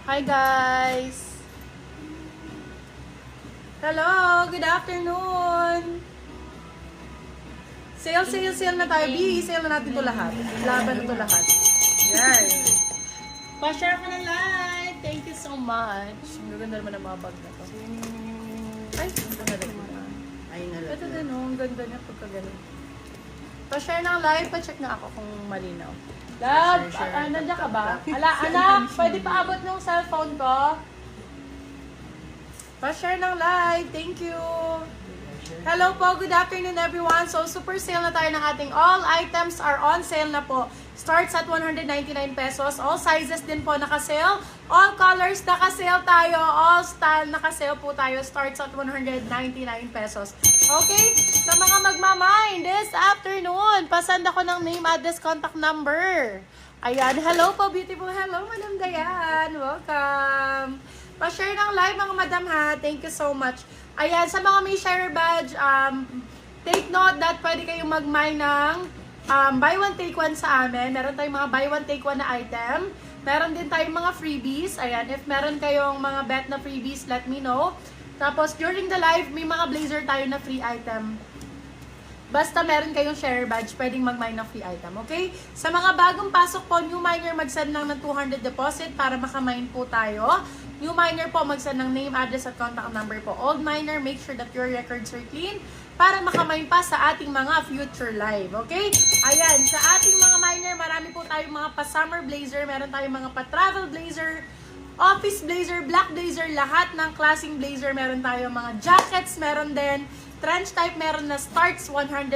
Hi guys! Hello! Good afternoon! Sale na tayo. Sale na natin ito lahat. Laban na ito lahat. Yan. Pa-share ko ng live. Thank you so much. Ang ganda naman ang mga bag na to. Ay, ang ganda naman. Ay, Ito din oh. Ang ganda niya pagka ganun. Pa-share ng live. Pa-check na ako kung malinaw. Love, nandiyan ka ba? Anak, pwede pa abot ng cellphone ko? Pa-share ng live. Thank you. Hello po, good afternoon everyone. So, super sale na tayo ng ating all items are on sale na po. Starts at 199 pesos. All sizes din po naka-sale. All colors naka-sale tayo. All style naka-sale po tayo. Starts at 199 pesos. Okay? Sa mga magmamind this afternoon, pasend ako ng name, address, contact number. Ayan. Hello po, beautiful. Hello, Madam Dayan. Welcome. Pa-share ng live mga madam ha. Thank you so much. Ayan, sa mga may share badge, take note that pwede kayong mag-mine ng buy one take one sa amin. Meron tayong mga buy one take one na item. Meron din tayong mga freebies. Ayan, if meron kayong mga bet na freebies, let me know. Tapos during the live, may mga blazer tayo na free item. Basta meron kayong share badge, pwedeng mag-mine ng free item, okay? Sa mga bagong pasok po, new miner, mag-send lang ng 200 deposit para makamine po tayo. New miner po, mag-send ng name, address, at contact number po. Old miner, make sure that your records are clean para makamine pa sa ating mga future live, okay? Ayan, sa ating mga miner, marami po tayong mga pa-summer blazer, meron tayong mga pa-travel blazer, office blazer, black blazer, lahat ng klaseng blazer, meron tayong mga jackets, meron din trench type, meron na starts 199.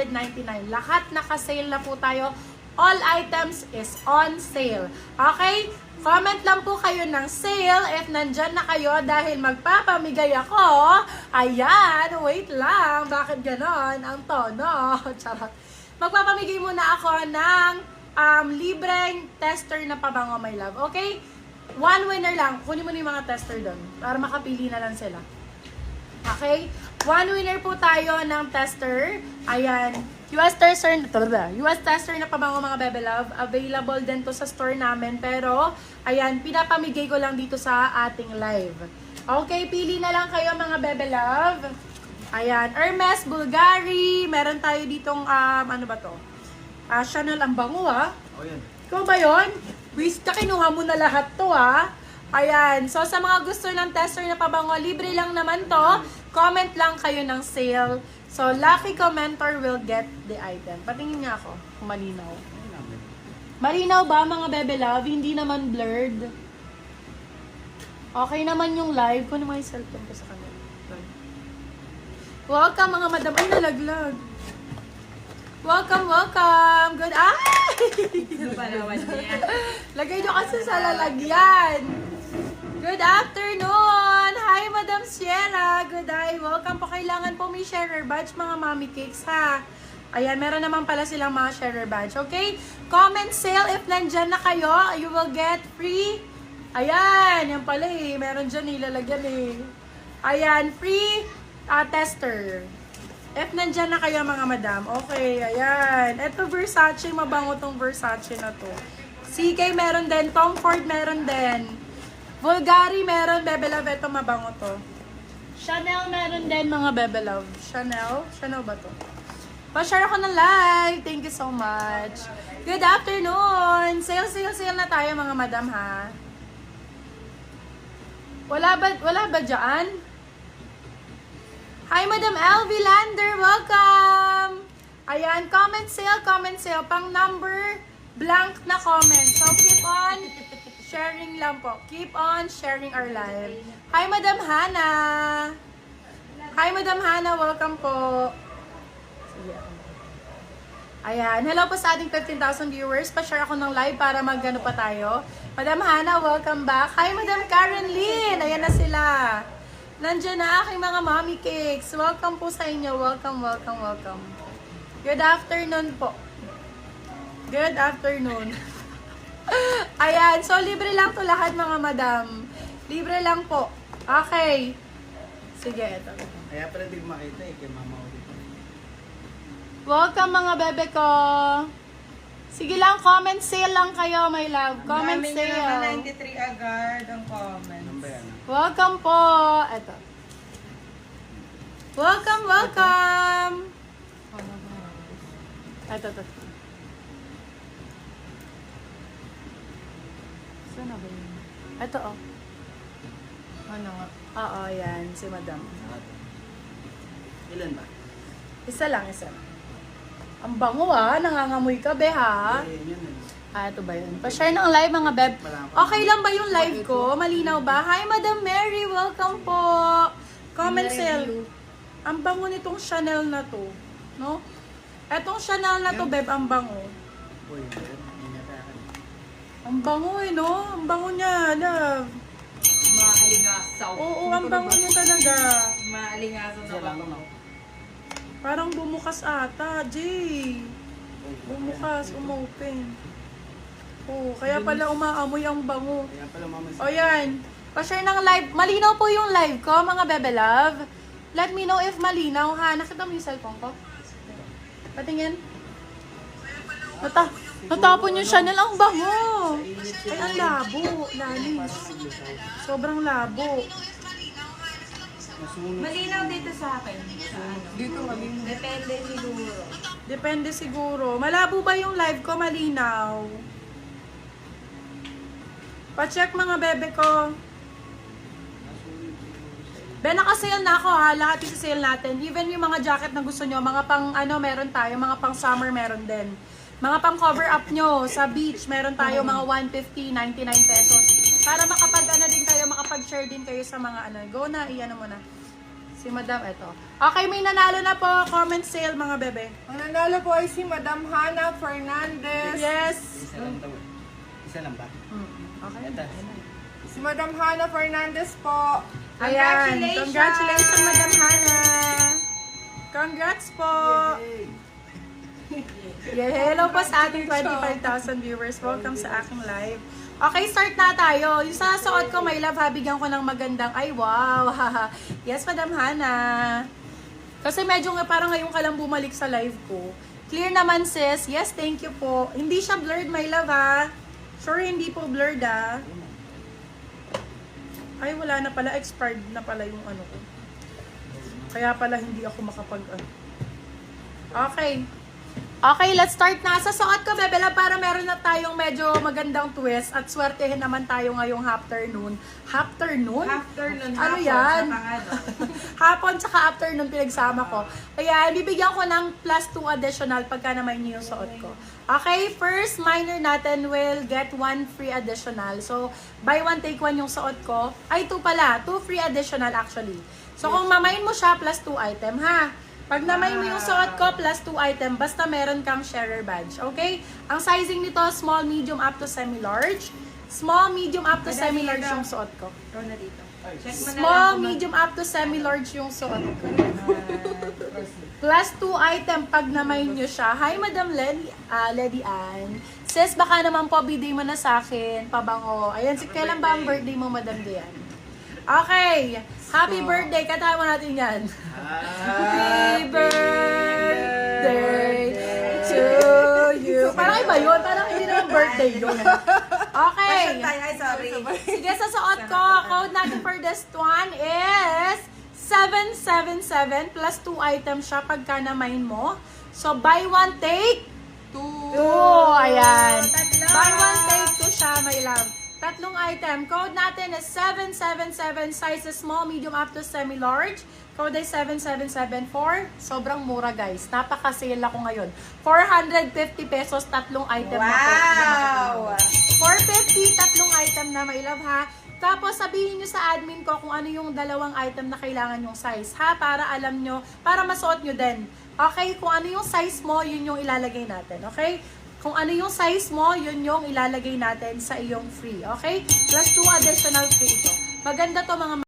Lahat naka-sale na po tayo. All items is on sale. Okay? Comment lang po kayo ng sale if nandyan na kayo dahil magpapamigay ako. Ayan, wait lang. Bakit ganon? Ang tono. Charot. Magpapamigay muna ako ng libreng tester na pabango, my love. Okay? One winner lang. Kunin mo na yung mga tester doon para makapili na lang sila. Okay? One winner po tayo ng tester. Ayan. US tester na pabango mga bebe love. Available din to sa store namin. Pero, ayan, pinapamigay ko lang dito sa ating live. Okay, pili na lang kayo mga bebe love. Ayan, Hermes, Bulgari. Meron tayo ditong, ano ba to? Chanel ang bango Oh, yan. Ikaw ba yun? Wista, kinuha mo na lahat to Ayan. So, sa mga gusto ng tester na pabango, libre lang naman to. Comment lang kayo ng sale. So, lucky commenter will get the item. Patingin nga ako kung malinaw. Malinaw ba mga bebe love? Hindi naman blurred. Okay naman yung live. Kunin mo yung cellphone ko sa kanila. Welcome mga madam. Ay, nalaglag. Welcome, welcome. Good. Ay! Lagay nyo kasi sa lalagyan. Good afternoon! Hi, Madam Sierra! Good day! Welcome po. Kailangan po may sharer badge, mga mommy cakes, ha? Ayan, meron naman pala silang mga sharer badge, okay? Comment sale if nandyan na kayo. You will get free. Ayan, yan pala meron dyan ilalagyan Ayan, free tester. If nandyan na kayo, mga madam. Okay, ayan. Ito, Versace. Mabango tong Versace na to. CK meron din. Tom Ford meron din. Bulgari meron, bebe love, ito mabango to. Chanel meron din mga bebe love. Chanel? Chanel ba to? Pa-share ako ng live. Thank you so much. Good afternoon. Sale na tayo mga madam ha. Wala ba dyan? Hi Madam Elvie Lander, welcome! Ayan, comment sale. Pang number blank na comment. So keep on sharing lang po. Keep on sharing our live. Hi, Madam Hana. Hi, Madam Hana. Welcome po. Sige ako. Ayan. Hello po sa ating 15,000 viewers. Pa-share ako ng live para mag-ano pa tayo. Madam Hana, welcome back. Hi, Madam Karen Lynn. Ayan na sila. Nandiyan na aking mga mommy cakes. Welcome po sa inyo. Welcome. Good afternoon po. Good afternoon. Ayan, so libre lang to lahat mga madam. Libre lang po. Okay. Sige, ito. Kaya pala di makita kay mama ulit. Welcome mga bebe ko. Sige lang, comment sale lang kayo, my love. Comment Dami nyo sale. naman 93 agad ang comments. Ano ba yan? Welcome po. Ito. Welcome, welcome. Ito. Saan na ba yun? Ito, oh. Ano nga? Oo, yan. Si madam. Ilan ba? Isa lang. Ang bango nangangamoy ka, be ha? Yan yan. Ito ba yun? Pa-share ng live, mga beb. Okay lang ba yung live ko? Malinaw ba? Hi, Madam Mary. Welcome po. Comment sale. Ang bango nitong Chanel na to. No? Etong Chanel na to, beb, ang bango. Uy, yan. Ang bango no? Ang bango niya, love. Maalingasaw. Oo, ang bango niya talaga. Maalingasaw na Isa lang, bango. no? Parang bumukas ata, Jay. Bumukas, umopen. Oo, kaya pala umaamoy ang bango. Kaya pala mama. O yan. Pa-share ng live. Malinaw po yung live ko, mga bebe love. Let me know if malinaw, ha? Nakita mo yung cellphone ko? Patingin. Natapon yung Chanel. Ang bango. Ay, ang labo. Lalis. Sobrang labo. Masunog. Malinaw dito sa akin. Sa ano? Dito malinaw. Depende siguro. Depende siguro. Malabo ba yung live ko? Malinaw. Pa-check mga bebe ko. Be, naka-sale na ako ha. Lahat yung sale natin. Even yung mga jacket na gusto nyo, mga pang meron tayo. Mga pang summer meron din. Mga pang cover up nyo sa beach, meron tayo mga 150, 99 pesos. Para din kayo, makapag-share din kayo sa mga Go na, iyan mo na. Si Madam, eto. Okay, may nanalo na po. Comment sale mga bebe. Ang nanalo po ay si Madam Hana Fernandez. Yes. Isa lang daw. Isa lang ba? Okay. Ito. Si Madam Hana Fernandez po. Ayan. Congratulations, Madam Hana. Congrats po. Yeah, hello po sa ating 25,000 viewers. Welcome sa aking live. Okay, start na tayo. Yung sa suot ko, my love, bigyan ko ng magandang, ay wow. Yes, Madam Hana. Kasi medyo parang ngayon ka lang bumalik sa live ko. Clear naman, sis. Yes, thank you po. Hindi siya blurred, my love, ha. Sure, hindi po blurred, ha. Ay, wala na pala. Expired na pala yung ano ko. Kaya pala hindi ako makapag... Okay. Okay, let's start na. Sa suot ko, bebela, para meron na tayong medyo magandang twist at swertehin naman tayo ngayong afternoon. Afternoon? Afternoon, Ano hapon, yan? saka ano. Hapon tsaka afternoon pinagsama ko. Kaya bibigyan ko ng plus 2 additional pagka naman yung suot ko. Okay, first minor natin will get 1 free additional. So, buy 1 take 1 yung suot ko. Ay, 2 pala. 2 free additional actually. So, kung mamain mo siya, plus 2 item ha. Pag namay mo yung suot ko, plus 2 item, basta meron kang sharer badge. Okay? Ang sizing nito, small, medium, up to semi-large. Small, medium, up to semi-large yung suot ko. Ikaw na dito. Check mo na Small, lang kung medium, up to semi-large yung suot ko. proceed. Plus 2 item pag namay nyo siya. Hi, Madam Lady Ann. Sis, baka naman po, biday mo na sa akin. Pabango. Ayan, kailan ba ang birthday mo, Madam Dian? Okay. Happy birthday. Katawa natin yan. Happy birthday to you. Parang iba yun. Parang hindi naman birthday yun. Okay. Ay, sorry. Sige, sa suot ko, code natin for this one is 777 plus 2 items siya pagka na-mine mo. So, buy one, take 2. Ayan. Buy one, take 2 siya, my love. Tatlong item. Code natin is 777, sizes small, medium, up to semi-large. Code ay 7774. Sobrang mura, guys. Napaka-sale ako ngayon. 450 pesos, tatlong item na po. Wow! 450, tatlong item na, my love, ha? Tapos, sabihin nyo sa admin ko kung ano yung dalawang item na kailangan yung size, ha? Para alam nyo, para masuot nyo din. Okay? Kung ano yung size mo, yun yung ilalagay natin. Okay? Kung ano yung size mo, yun yung ilalagay natin sa iyong free. Okay? Plus 2 additional free ito. Maganda to mga